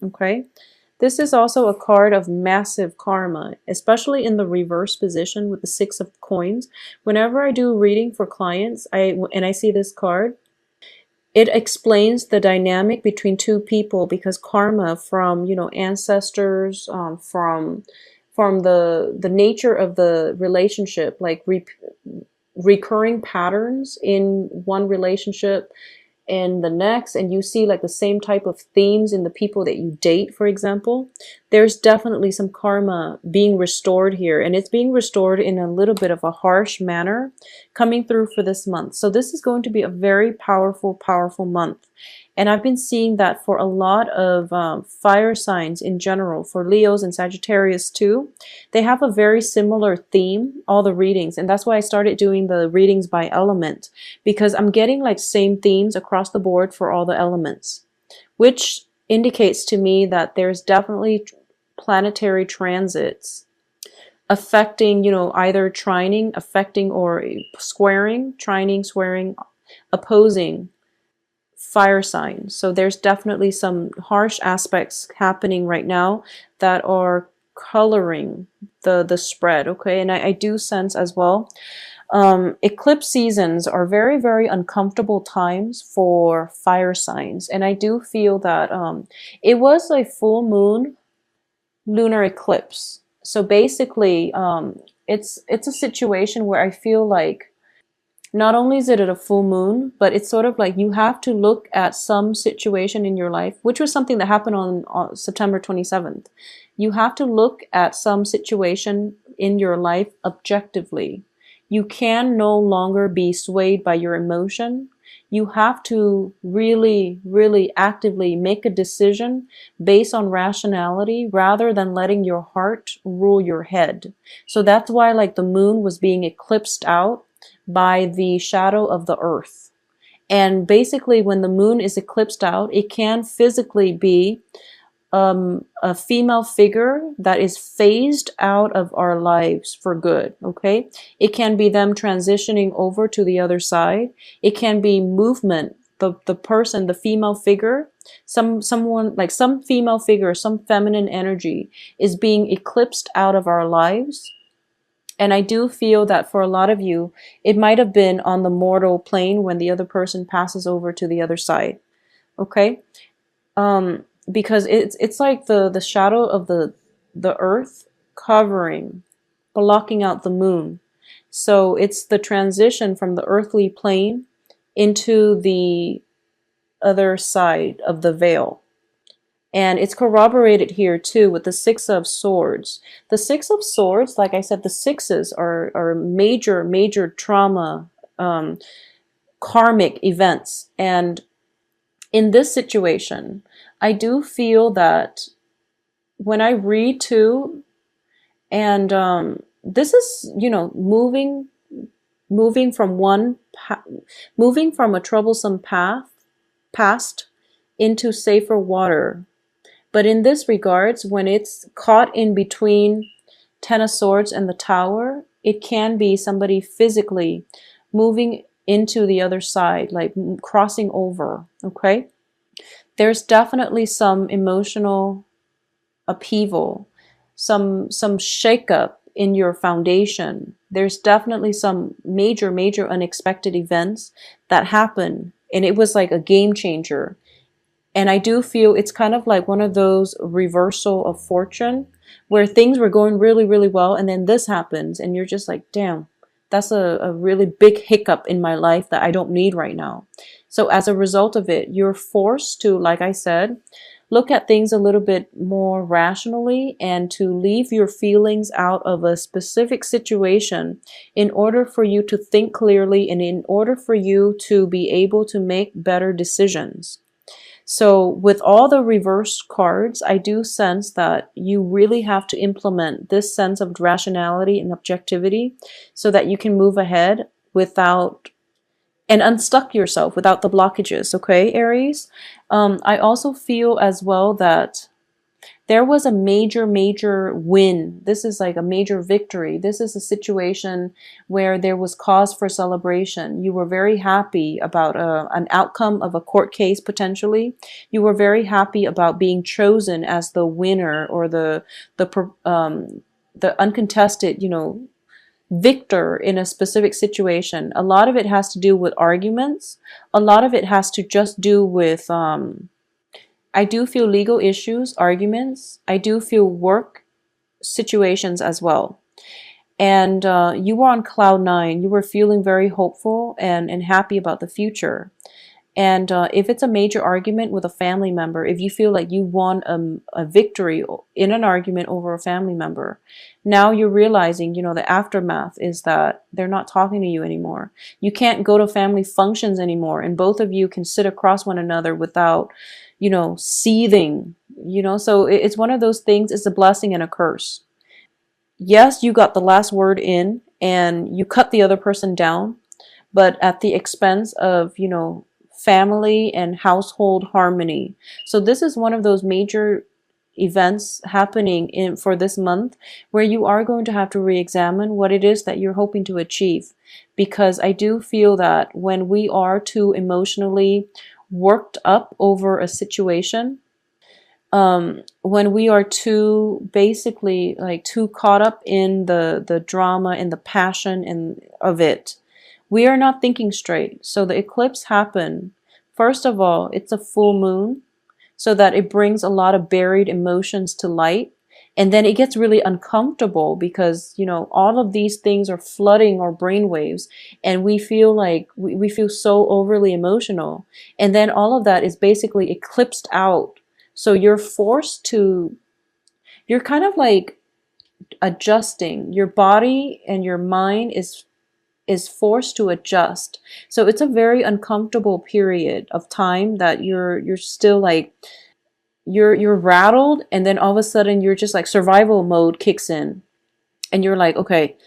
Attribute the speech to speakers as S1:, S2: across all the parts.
S1: Okay. This is also a card of massive karma, especially in the reverse position with the Six of Coins. Whenever I do reading for clients, I see this card, it explains the dynamic between two people, because karma from, you know, ancestors, from the nature of the relationship, like recurring patterns in one relationship and the next, and you see like the same type of themes in the people that you date, for example, there's definitely some karma being restored here, and it's being restored in a little bit of a harsh manner coming through for this month. So this is going to be a very powerful month. And I've been seeing that for a lot of fire signs in general, for Leos and Sagittarius too. They have a very similar theme, all the readings. And that's why I started doing the readings by element, because I'm getting like same themes across the board for all the elements, which indicates to me that there's definitely planetary transits affecting, you know, either trining, affecting, or squaring, trining, squaring, opposing fire signs. So there's definitely some harsh aspects happening right now that are coloring the spread. Okay. And I do sense as well, eclipse seasons are very uncomfortable times for fire signs. And I do feel that it was a full moon lunar eclipse. So basically, it's a situation where I feel like not only is it a full moon, but it's sort of like you have to look at some situation in your life, which was something that happened on September 27th. You have to look at some situation in your life objectively. You can no longer be swayed by your emotion. You have to really actively make a decision based on rationality rather than letting your heart rule your head. So that's why like the moon was being eclipsed out by the shadow of the earth. And basically when the moon is eclipsed out, it can physically be a female figure that is phased out of our lives for good. Okay. It can be them transitioning over to the other side. It can be movement. The person, the female figure, someone like some female figure, some feminine energy is being eclipsed out of our lives. And I do feel that for a lot of you, it might have been on the mortal plane when the other person passes over to the other side. Okay. Because it's like the shadow of the earth covering, blocking out the moon. So it's the transition from the earthly plane into the other side of the veil. And it's corroborated here too with the Six of Swords. The Six of Swords, like I said, the sixes are major trauma, karmic events. And in this situation, I do feel that when I read too, and this is, you know, moving from moving from a troublesome past into safer water. But in this regards, when it's caught in between Ten of Swords and the Tower, it can be somebody physically moving into the other side, like crossing over. Okay. There's definitely some emotional upheaval, some shakeup in your foundation. There's definitely some major unexpected events that happen, and it was like a game changer. And I do feel it's kind of like one of those reversal of fortune where things were going really well, and then this happens and you're just like, damn, that's a really big hiccup in my life that I don't need right now. So as a result of it, you're forced to, like I said, look at things a little bit more rationally and to leave your feelings out of a specific situation in order for you to think clearly and in order for you to be able to make better decisions. So with all the reverse cards, I do sense that you really have to implement this sense of rationality and objectivity so that you can move ahead without and unstuck yourself without the blockages. Okay, Aries? I also feel as well that there was a major win. This is like a major victory. This is a situation where there was cause for celebration. You were very happy about an outcome of a court case potentially. You were very happy about being chosen as the winner, or the uncontested, victor in a specific situation. A lot of it has to do with arguments. A lot of it has to just do with, I do feel legal issues, arguments. I do feel work situations as well. And you were on cloud nine. You were feeling very hopeful and happy about the future. And if it's a major argument with a family member, if you feel like you won a victory in an argument over a family member, now you're realizing, the aftermath is that they're not talking to you anymore. You can't go to family functions anymore, and both of you can sit across one another without, seething, so it's one of those things. It's a blessing and a curse. Yes, you got the last word in and you cut the other person down, but at the expense of, family and household harmony. So this is one of those major events happening for this month where you are going to have to re-examine what it is that you're hoping to achieve. Because I do feel that when we are too emotionally worked up over a situation, when we are too basically like too caught up in the drama and the passion of it, we are not thinking straight. So the eclipse happened. First of all, it's a full moon, so that it brings a lot of buried emotions to light. And then it gets really uncomfortable because, all of these things are flooding our brainwaves, and we feel like we feel so overly emotional. And then all of that is basically eclipsed out. So you're kind of like adjusting. Your body and your mind is forced to adjust. So it's a very uncomfortable period of time that you're still like, you're rattled, and then all of a sudden you're just like survival mode kicks in, and you're like, okay,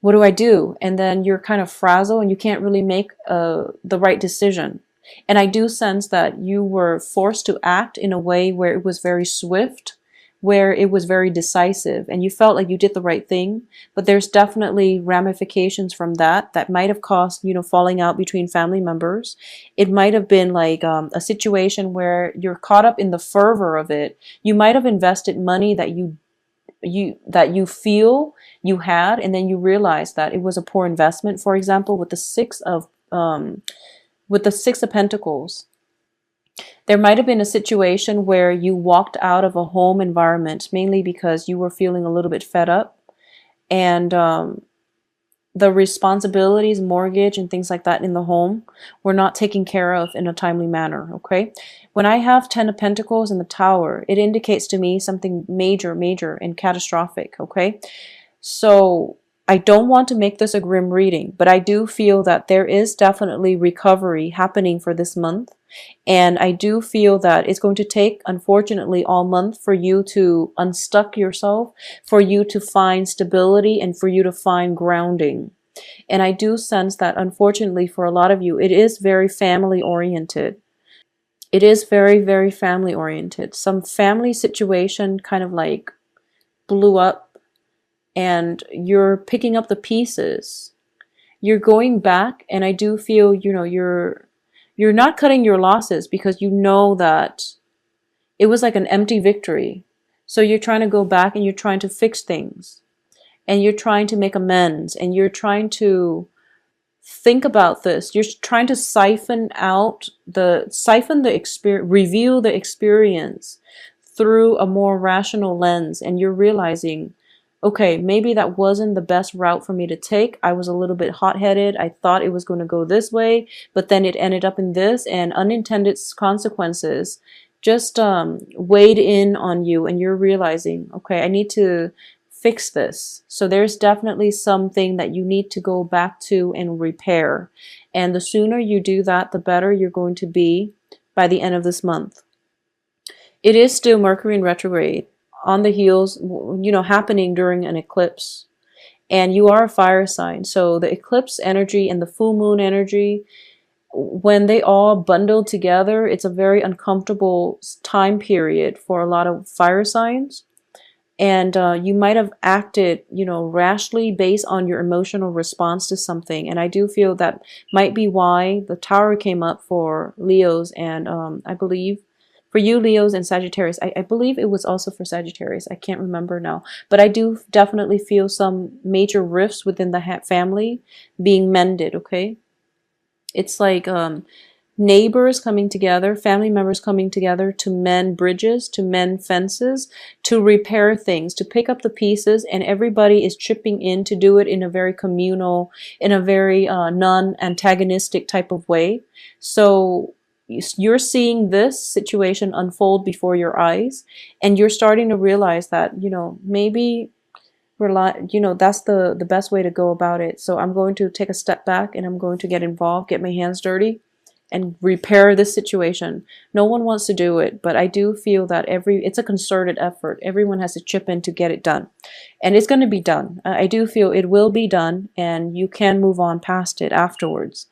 S1: what do I do? And then you're kind of frazzled and you can't really make the right decision. And I do sense that you were forced to act in a way where it was very swift, where it was very decisive, and you felt like you did the right thing. But there's definitely ramifications from that might have caused, falling out between family members. It might have been like a situation where you're caught up in the fervor of it. You might have invested money that you feel you had, and then you realize that it was a poor investment. For example, with the Six of Pentacles, there might have been a situation where you walked out of a home environment mainly because you were feeling a little bit fed up, and the responsibilities, mortgage, and things like that in the home were not taken care of in a timely manner. Okay, when I have Ten of Pentacles in the Tower, it indicates to me something major and catastrophic. Okay, so I don't want to make this a grim reading, but I do feel that there is definitely recovery happening for this month. And I do feel that it's going to take, unfortunately, all month for you to unstuck yourself, for you to find stability, and for you to find grounding. And I do sense that, unfortunately, for a lot of you, it is very family oriented. It is very family oriented. Some family situation kind of like blew up, and you're picking up the pieces. You're going back, and I do feel, you're not cutting your losses because you know that it was like an empty victory. So you're trying to go back and you're trying to fix things, and you're trying to make amends, and you're trying to think about this. You're trying to siphon the experience, review the experience through a more rational lens, and you're realizing, okay, maybe that wasn't the best route for me to take. I was a little bit hot-headed. I thought it was going to go this way, but then it ended up in this, and unintended consequences just weighed in on you, and you're realizing, okay, I need to fix this. So there's definitely something that you need to go back to and repair. And the sooner you do that, the better you're going to be by the end of this month. It is still Mercury in retrograde on the heels, happening during an eclipse. And you are a fire sign. So the eclipse energy and the full moon energy, when they all bundle together, it's a very uncomfortable time period for a lot of fire signs. And you might have acted, rashly based on your emotional response to something. And I do feel that might be why the tower came up for Leos, and I believe for you, Leos and Sagittarius. I believe it was also for Sagittarius. I can't remember now. But I do definitely feel some major rifts within the family being mended, okay? It's like neighbors coming together, family members coming together to mend bridges, to mend fences, to repair things, to pick up the pieces, and everybody is chipping in to do it in a very communal, in a very non-antagonistic type of way. So you're seeing this situation unfold before your eyes, and you're starting to realize that, maybe that's the best way to go about it. So I'm going to take a step back and I'm going to get involved, get my hands dirty, and repair this situation. No one wants to do it, but I do feel that it's a concerted effort. Everyone has to chip in to get it done. And it's going to be done. I do feel it will be done, and you can move on past it afterwards.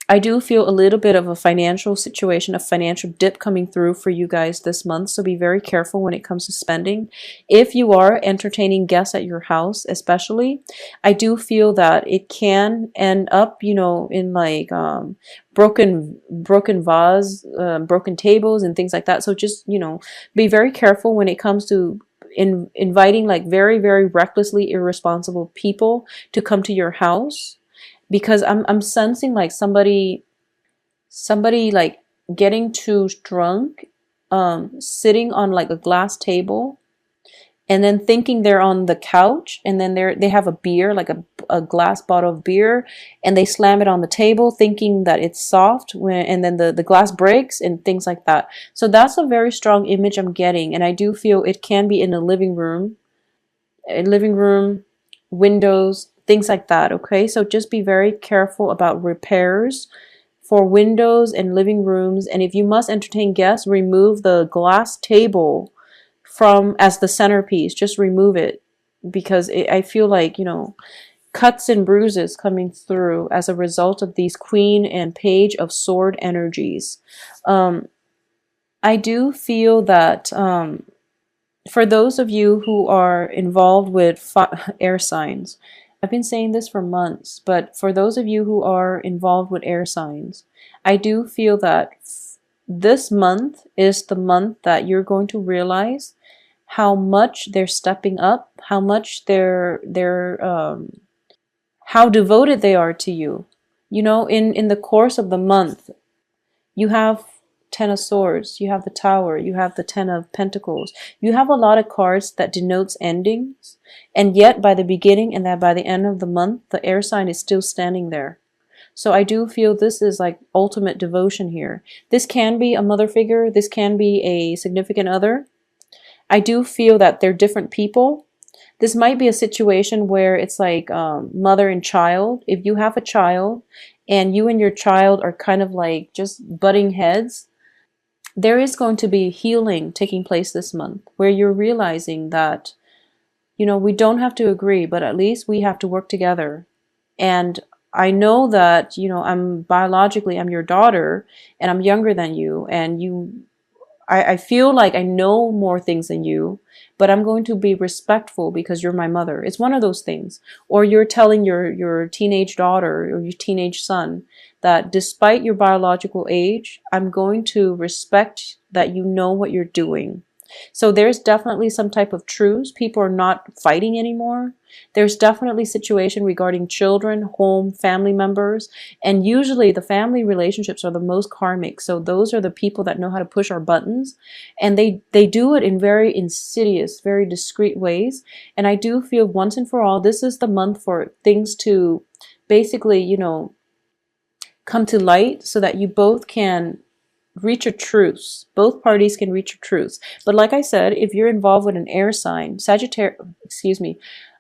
S1: I do feel a little bit of a financial situation, a financial dip coming through for you guys this month. So be very careful when it comes to spending. If you are entertaining guests at your house, especially, I do feel that it can end up, in like broken vase, broken tables and things like that. So just, be very careful when it comes to inviting like very, very recklessly irresponsible people to come to your house, because I'm sensing like somebody like getting too drunk, sitting on like a glass table, and then thinking they're on the couch, and then they have a beer, like a glass bottle of beer, and they slam it on the table thinking that it's soft, and then the glass breaks and things like that. So that's a very strong image I'm getting, and I do feel it can be in a living room, windows, things like that, okay? So just be very careful about repairs for windows and living rooms. And if you must entertain guests, remove the glass table from as the centerpiece. Just remove it, because I feel like, cuts and bruises coming through as a result of these Queen and Page of Sword energies. I do feel that for those of you who are involved with air signs, I've been saying this for months, but for those of you who are involved with air signs, I do feel that this month is the month that you're going to realize how much they're stepping up, how much how devoted they are to you. In the course of the month, you have Ten of Swords, you have the Tower, you have the Ten of Pentacles. You have a lot of cards that denotes endings, and yet by the beginning and that by the end of the month, the air sign is still standing there. So I do feel this is like ultimate devotion here. This can be a mother figure, this can be a significant other. I do feel that they're different people. This might be a situation where it's like mother and child. If you have a child and you and your child are kind of like just butting heads, there is going to be healing taking place this month, where you're realizing that, we don't have to agree, but at least we have to work together. And I know that, I'm your daughter, and I'm younger than you, and I feel like I know more things than you, but I'm going to be respectful because you're my mother. It's one of those things. Or you're telling your teenage daughter or your teenage son that despite your biological age, I'm going to respect that you know what you're doing. So there's definitely some type of truce. People are not fighting anymore. There's definitely situation regarding children, home, family members, and usually the family relationships are the most karmic. So those are the people that know how to push our buttons, and they do it in very insidious, very discreet ways. And I do feel once and for all, this is the month for things to basically, come to light so that you both can reach a truce. Both parties can reach a truce. But like I said, if you're involved with an air sign,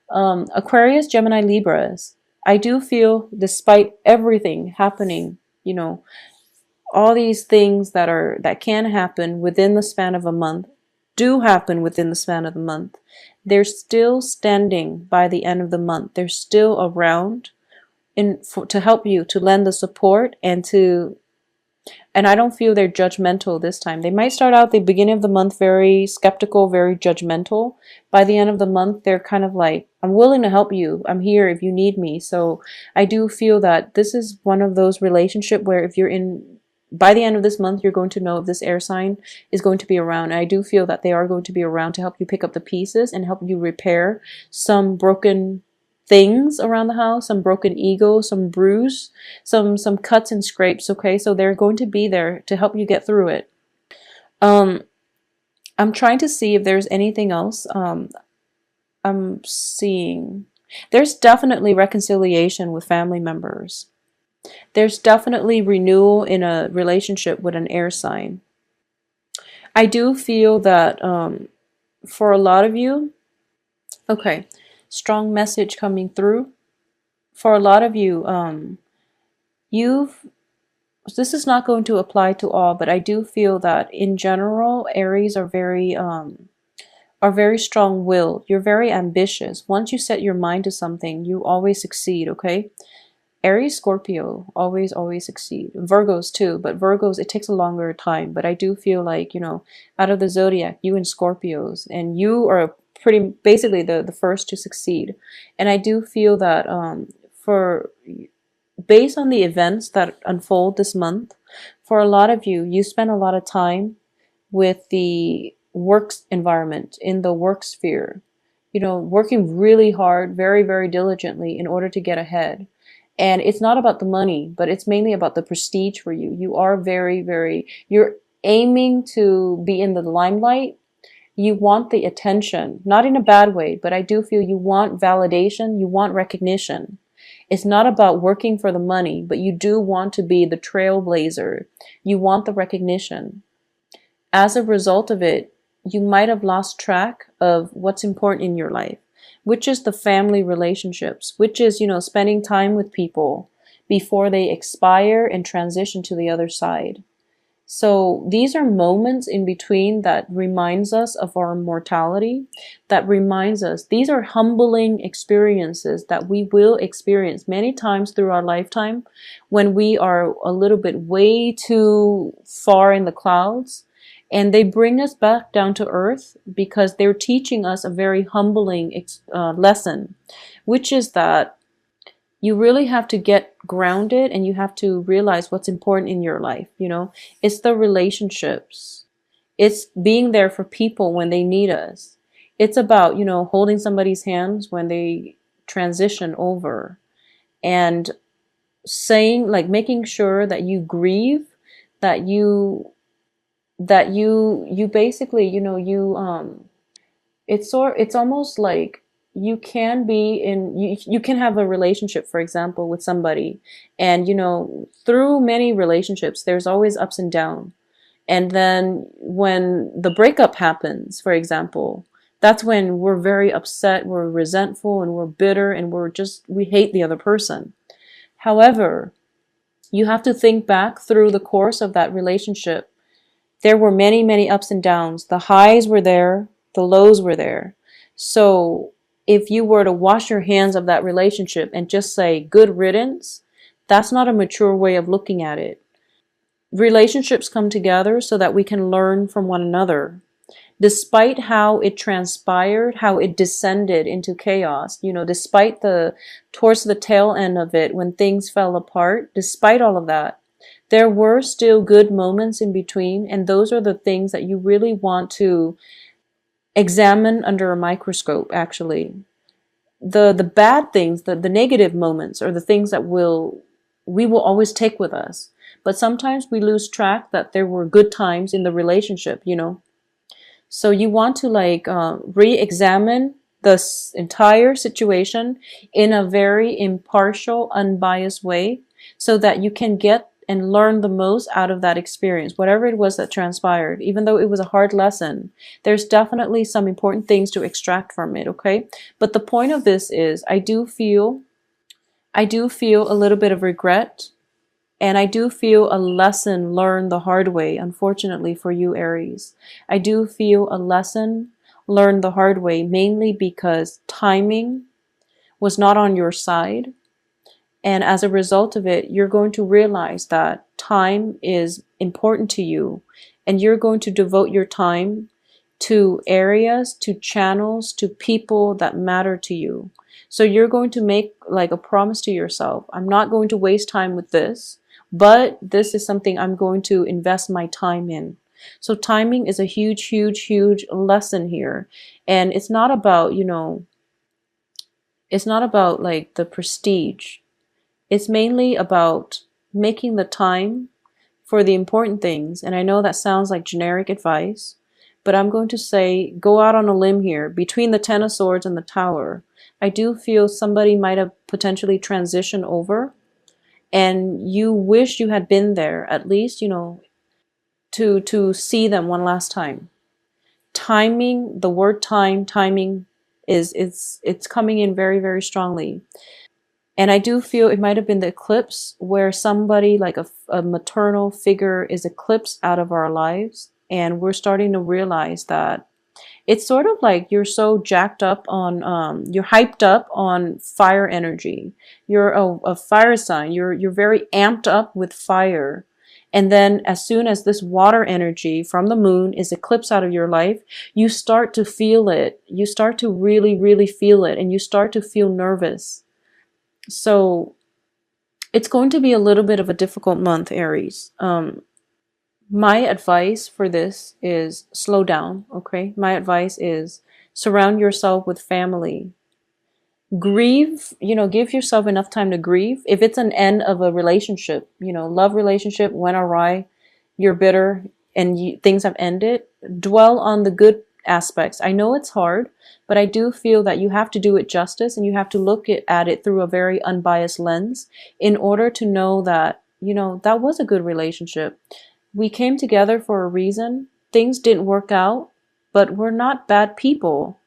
S1: Aquarius, Gemini, Libras, I do feel despite everything happening, all these things that can happen within the span of a month do happen within the span of the month. They're still standing by the end of the month. They're still around. to help you, to lend the support, and I don't feel they're judgmental this time. They might start out the beginning of the month very skeptical, very judgmental. By the end of the month, they're kind of like, I'm willing to help you. I'm here if you need me. So I do feel that this is one of those relationships where if you're in, by the end of this month, you're going to know if this air sign is going to be around. And I do feel that they are going to be around to help you pick up the pieces and help you repair some broken things around the house, some broken ego, some bruise, some cuts and scrapes. Okay, so they're going to be there to help you get through it. I'm trying to see if there's anything else. I'm seeing there's definitely reconciliation with family members. There's definitely renewal in a relationship with an air sign. I do feel that for a lot of you, okay, strong message coming through. For a lot of you, this is not going to apply to all, but I do feel that in general, Aries are very strong-willed. You're very ambitious. Once you set your mind to something, you always succeed, okay? Aries, Scorpio, always, always succeed. Virgos too, but Virgos, it takes a longer time. But I do feel like, out of the zodiac, you and Scorpios, and you are pretty, basically the first to succeed. And I do feel that based on the events that unfold this month, for a lot of you, you spend a lot of time with the works environment, in the work sphere, working really hard, very, very diligently in order to get ahead. And it's not about the money, but it's mainly about the prestige for you. You are very, very, you're aiming to be in the limelight. You want the attention, not in a bad way, but I do feel you want validation, you want recognition. It's not about working for the money, but you do want to be the trailblazer. You want the recognition. As a result of it, you might have lost track of what's important in your life, which is the family relationships, which is, spending time with people before they expire and transition to the other side. So these are moments in between that reminds us of our mortality, that reminds us, these are humbling experiences that we will experience many times through our lifetime when we are a little bit way too far in the clouds. And they bring us back down to earth because they're teaching us a very humbling lesson, which is that you really have to get grounded and you have to realize what's important in your life. It's the relationships. It's being there for people when they need us. It's about, holding somebody's hands when they transition over and saying, like, making sure that you grieve, that you basically, it's almost like you can be in, you can have a relationship, for example, with somebody, and through many relationships there's always ups and downs. And then when the breakup happens, for example, that's when we're very upset, we're resentful, and we're bitter, and we hate the other person. However, you have to think back through the course of that relationship. There were many, many ups and downs. The highs were there, the lows were there. So if you were to wash your hands of that relationship and just say good riddance, that's not a mature way of looking at it. Relationships come together so that we can learn from one another. Despite how it transpired, how it descended into chaos, despite towards the tail end of it, when things fell apart, despite all of that, there were still good moments in between, and those are the things that you really want to examine under a microscope, actually. The bad things, the negative moments, are the things that we will always take with us. But sometimes we lose track that there were good times in the relationship, So you want to re-examine the entire situation in a very impartial, unbiased way so that you can get and learn the most out of that experience, whatever it was that transpired. Even though it was a hard lesson, there's definitely some important things to extract from it, okay? But the point of this is, I do feel a little bit of regret, and I do feel a lesson learned the hard way, unfortunately for you, Aries. I do feel a lesson learned the hard way, mainly because timing was not on your side. And as a result of it, you're going to realize that time is important to you, and you're going to devote your time to areas, to channels, to people that matter to you. So you're going to make like a promise to yourself. I'm not going to waste time with this, but this is something I'm going to invest my time in. So timing is a huge, huge, huge lesson here. And it's not about, it's not about like the prestige. It's mainly about making the time for the important things. And I know that sounds like generic advice, but I'm going to say go out on a limb here. Between the Ten of Swords and the Tower, I do feel somebody might have potentially transitioned over, and you wish you had been there at least, to see them one last time. Timing, the word timing is it's coming in very, very strongly. And I do feel it might have been the eclipse where somebody like a maternal figure is eclipsed out of our lives. And we're starting to realize that it's sort of like you're so jacked up on, you're hyped up on fire energy. You're a fire sign. You're very amped up with fire. And then as soon as this water energy from the moon is eclipsed out of your life, you start to feel it. You start to really, really feel it. And you start to feel nervous. So it's going to be a little bit of a difficult month, Aries. My advice for this is slow down, okay? My advice is surround yourself with family. Grieve, give yourself enough time to grieve. If it's an end of a relationship, love relationship went awry, you're bitter, and things have ended, dwell on the good aspects. I know it's hard, but I do feel that you have to do it justice, and you have to look at it through a very unbiased lens in order to know that, that was a good relationship. We came together for a reason. Things didn't work out, but we're not bad people.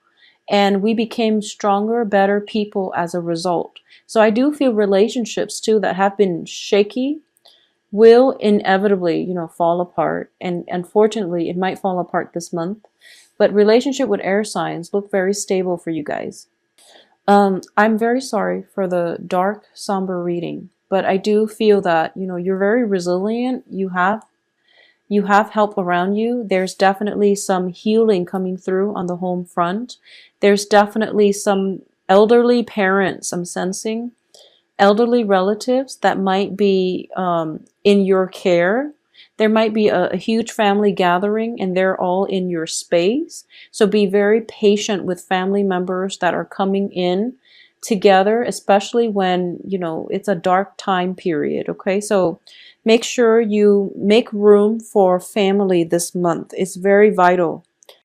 S1: And we became stronger, better people as a result. So I do feel relationships too that have been shaky will inevitably, fall apart. And unfortunately, it might fall apart this month. But relationship with air signs look very stable for you guys. I'm very sorry for the dark, somber reading, but I do feel that, you're very resilient. You have help around you. There's definitely some healing coming through on the home front. There's definitely some elderly parents, I'm sensing, elderly relatives that might be in your care. There might be a huge family gathering and they're all in your space. So be very patient with family members that are coming in together, especially when, it's a dark time period. Okay. So make sure you make room for family this month. It's very vital.